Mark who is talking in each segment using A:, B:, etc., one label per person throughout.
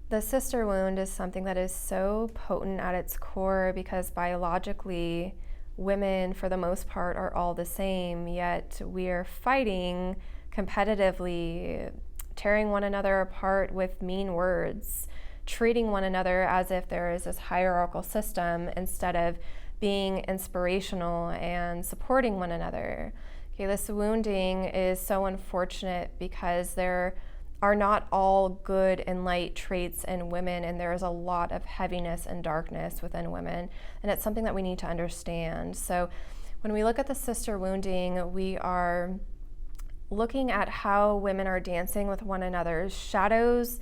A: The sister wound is something that is so potent at its core because biologically, women, for the most part, are all the same, yet we are fighting competitively, tearing one another apart with mean words, treating one another as if there is this hierarchical system instead of being inspirational and supporting one another. Okay, this wounding is so unfortunate because there are not all good and light traits in women, and there is a lot of heaviness and darkness within women, and it's something that we need to understand. So when we look at the sister wounding, we are looking at how women are dancing with one another's shadows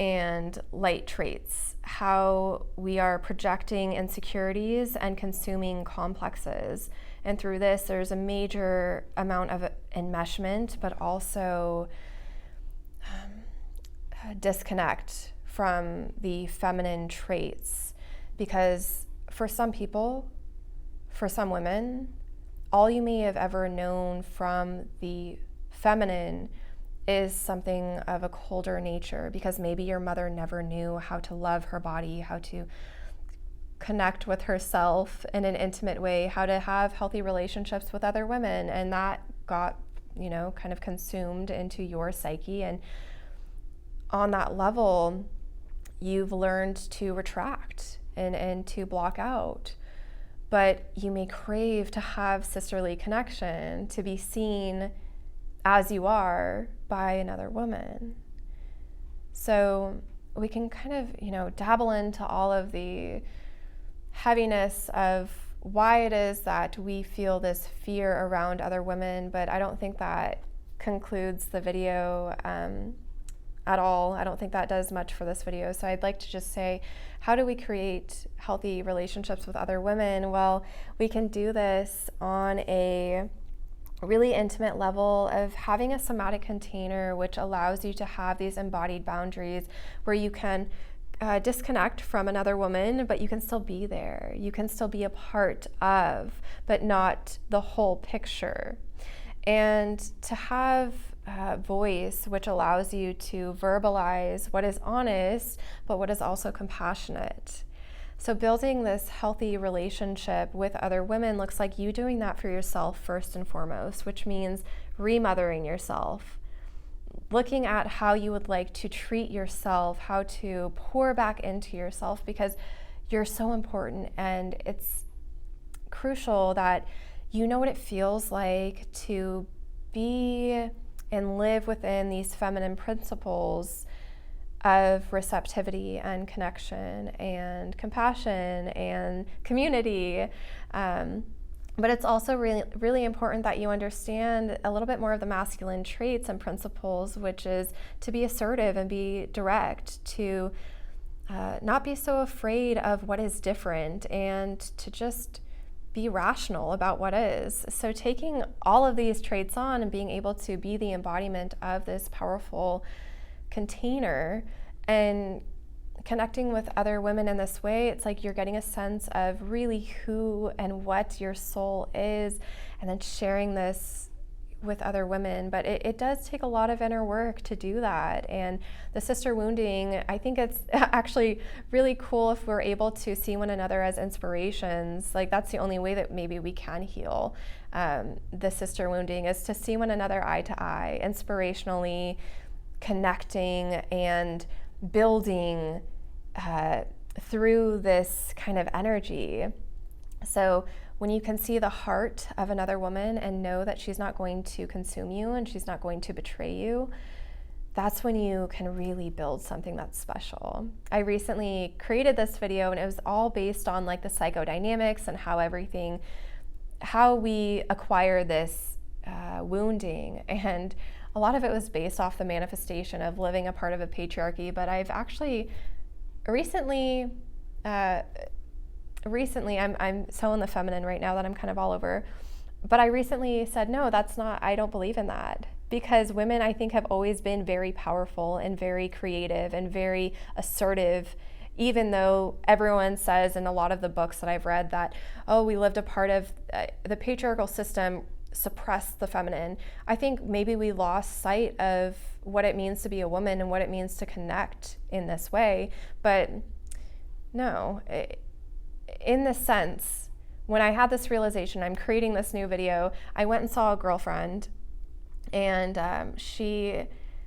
A: and light traits, how we are projecting insecurities and consuming complexes. And through this, there's a major amount of enmeshment, but also disconnect from the feminine traits. Because for some people, for some women, all you may have ever known from the feminine is something of a colder nature, because maybe your mother never knew how to love her body, how to connect with herself in an intimate way, how to have healthy relationships with other women, and that got, kind of consumed into your psyche. And on that level, you've learned to retract and to block out. But you may crave to have sisterly connection, to be seen as you are by another woman. So we can kind of, dabble into all of the heaviness of why it is that we feel this fear around other women, but I don't think that concludes the video at all. I don't think that does much for this video. So I'd like to just say, how do we create healthy relationships with other women? Well, we can do this on a really intimate level of having a somatic container, which allows you to have these embodied boundaries where you can disconnect from another woman, but you can still be there. You can still be a part of, but not the whole picture. And to have voice, which allows you to verbalize what is honest, but what is also compassionate. So building this healthy relationship with other women looks like you doing that for yourself first and foremost, which means remothering yourself, looking at how you would like to treat yourself, how to pour back into yourself, because you're so important, and it's crucial that you know what it feels like to be and live within these feminine principles of receptivity and connection and compassion and community. But it's also really, really important that you understand a little bit more of the masculine traits and principles, which is to be assertive and be direct, to not be so afraid of what is different, and to just be rational about what is. So taking all of these traits on and being able to be the embodiment of this powerful container and connecting with other women in this way, it's like you're getting a sense of really who and what your soul is, and then sharing this with other women. But it does take a lot of inner work to do that. And the sister wounding, I think it's actually really cool if we're able to see one another as inspirations. Like, that's the only way that maybe we can heal the sister wounding, is to see one another eye to eye, inspirationally connecting and building through this kind of energy. So when you can see the heart of another woman and know that she's not going to consume you and she's not going to betray you, that's when you can really build something that's special. I recently created this video, and it was all based on like the psychodynamics and how we acquire this wounding. And a lot of it was based off the manifestation of living a part of a patriarchy. But I've actually recently, I'm so in the feminine right now that I'm kind of all over. But I recently said, no, I don't believe in that. Because women, I think, have always been very powerful and very creative and very assertive, even though everyone says in a lot of the books that I've read that, oh, we lived a part of the patriarchal system suppressed the feminine. I think maybe we lost sight of what it means to be a woman and what it means to connect in this way. But no, in this sense, when I had this realization, I'm creating this new video, I went and saw a girlfriend, and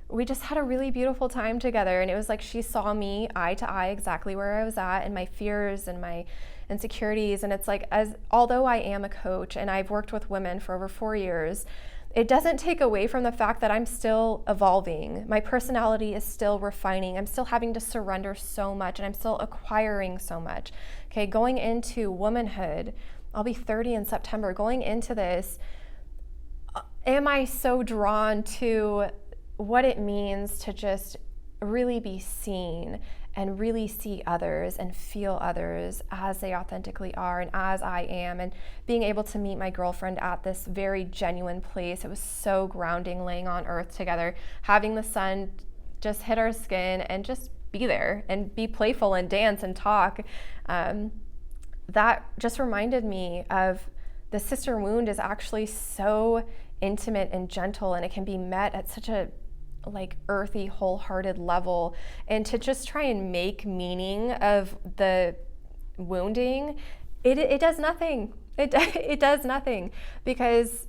A: we just had a really beautiful time together. And it was like she saw me eye to eye exactly where I was at, and my fears and my insecurities. And it's like, although I am a coach and I've worked with women for over 4 years, it doesn't take away from the fact that I'm still evolving. My personality is still refining. I'm still having to surrender so much, and I'm still acquiring so much. Okay, going into womanhood, I'll be 30 in September. Going into this, am I so drawn to what it means to just really be seen and really see others and feel others as they authentically are and as I am, and being able to meet my girlfriend at this very genuine place. It was so grounding, laying on earth together, having the sun just hit our skin and just be there and be playful and dance and talk. That just reminded me of the sister wound is actually so intimate and gentle, and it can be met at such a like earthy, wholehearted level. And to just try and make meaning of the wounding, it does nothing. It does nothing, because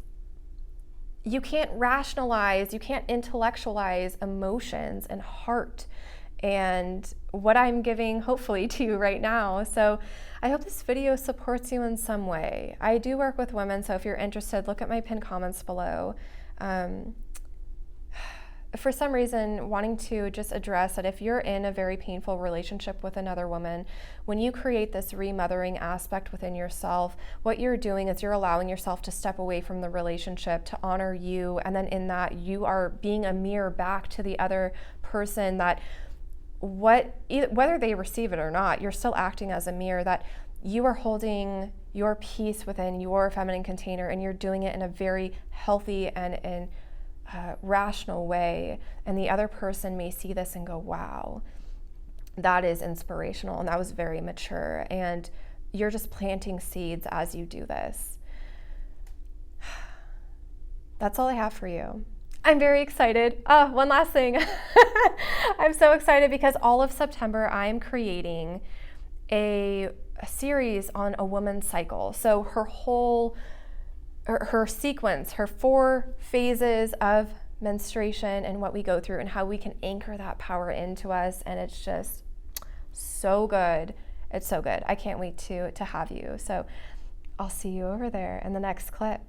A: you can't rationalize, you can't intellectualize emotions and heart, and what I'm giving hopefully to you right now. So I hope this video supports you in some way. I do work with women, so if you're interested, look at my pinned comments below. For some reason, wanting to just address that if you're in a very painful relationship with another woman, when you create this remothering aspect within yourself, what you're doing is you're allowing yourself to step away from the relationship to honor you, and then in that you are being a mirror back to the other person, that whether they receive it or not, you're still acting as a mirror, that you are holding your peace within your feminine container, and you're doing it in a very healthy and rational way, and the other person may see this and go, wow, that is inspirational, and that was very mature, and you're just planting seeds as you do this. That's all I have for you. I'm very excited. One last thing. I'm so excited because all of September I'm creating a series on a woman's cycle. So her sequence, her 4 phases of menstruation, and what we go through and how we can anchor that power into us. And it's just so good. It's so good. I can't wait to have you. So I'll see you over there in the next clip.